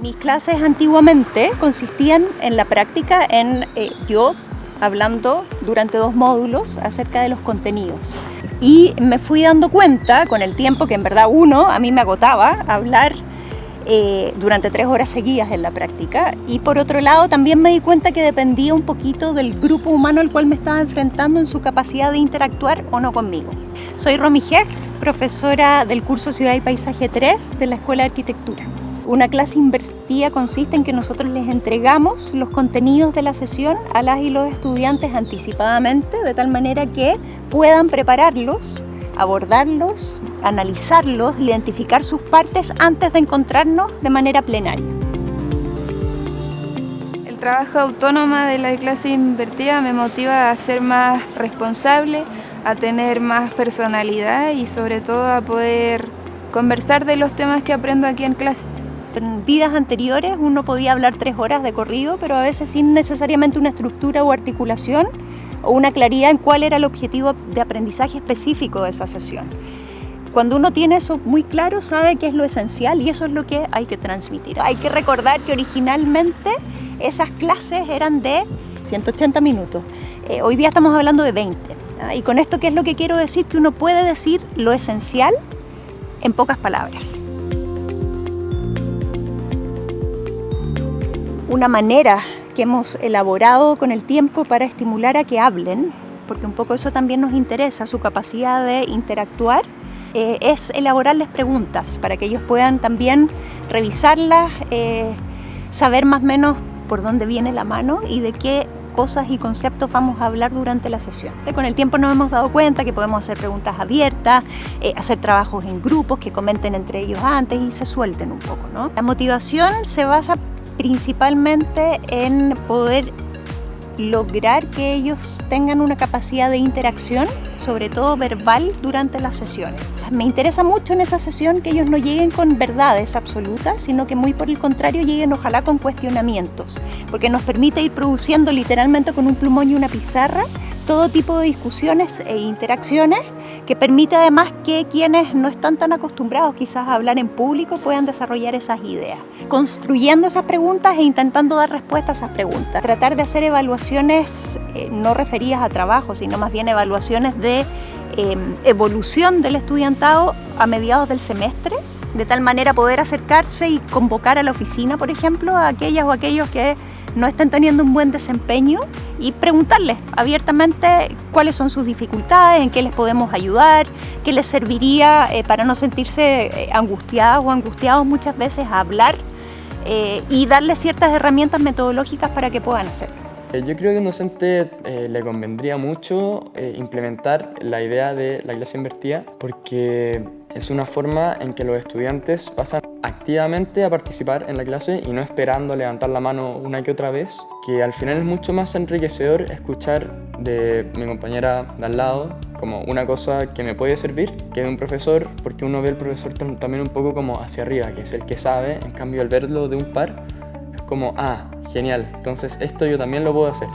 Mis clases antiguamente consistían en la práctica yo hablando durante 2 módulos acerca de los contenidos. Y me fui dando cuenta con el tiempo que en verdad a mí me agotaba hablar durante 3 horas seguidas en la práctica, y por otro lado también me di cuenta que dependía un poquito del grupo humano al cual me estaba enfrentando en su capacidad de interactuar o no conmigo. Soy Romy Hecht, profesora del curso Ciudad y Paisaje 3 de la Escuela de Arquitectura. Una clase invertida consiste en que nosotros les entregamos los contenidos de la sesión a las y los estudiantes anticipadamente, de tal manera que puedan prepararlos, abordarlos, analizarlos, identificar sus partes antes de encontrarnos de manera plenaria. El trabajo autónomo de la clase invertida me motiva a ser más responsable, a tener más personalidad y sobre todo a poder conversar de los temas que aprendo aquí en clase. En vidas anteriores uno podía hablar 3 horas de corrido, pero a veces sin necesariamente una estructura o articulación o una claridad en cuál era el objetivo de aprendizaje específico de esa sesión. Cuando uno tiene eso muy claro, sabe qué es lo esencial y eso es lo que hay que transmitir. Hay que recordar que originalmente esas clases eran de 180 minutos. Hoy día estamos hablando de 20. Y con esto, ¿qué es lo que quiero decir? Que uno puede decir lo esencial en pocas palabras. Una manera que hemos elaborado con el tiempo para estimular a que hablen, porque un poco eso también nos interesa, su capacidad de interactuar, es elaborarles preguntas para que ellos puedan también revisarlas, saber más o menos por dónde viene la mano y de qué cosas y conceptos vamos a hablar durante la sesión. Con el tiempo nos hemos dado cuenta que podemos hacer preguntas abiertas, hacer trabajos en grupos que comenten entre ellos antes y se suelten un poco, ¿no? La motivación se basa principalmente en poder lograr que ellos tengan una capacidad de interacción, sobre todo verbal, durante las sesiones. Me interesa mucho en esa sesión que ellos no lleguen con verdades absolutas, sino que muy por el contrario lleguen ojalá con cuestionamientos, porque nos permite ir produciendo literalmente con un plumón y una pizarra todo tipo de discusiones e interacciones que permite además que quienes no están tan acostumbrados quizás a hablar en público puedan desarrollar esas ideas, construyendo esas preguntas e intentando dar respuesta a esas preguntas. Tratar de hacer evaluaciones no referidas a trabajo, sino más bien evaluaciones de evolución del estudiantado a mediados del semestre, de tal manera poder acercarse y convocar a la oficina, por ejemplo, a aquellas o aquellos que no estén teniendo un buen desempeño y preguntarles abiertamente cuáles son sus dificultades, en qué les podemos ayudar, qué les serviría para no sentirse angustiadas o angustiados muchas veces a hablar y darles ciertas herramientas metodológicas para que puedan hacerlo. Yo creo que a un docente le convendría mucho implementar la idea de la clase invertida porque es una forma en que los estudiantes pasan activamente a participar en la clase y no esperando levantar la mano una que otra vez, que al final es mucho más enriquecedor escuchar de mi compañera de al lado como una cosa que me puede servir que de un profesor, porque uno ve al profesor también un poco como hacia arriba, que es el que sabe, en cambio al verlo de un par es como, genial, entonces esto yo también lo puedo hacer.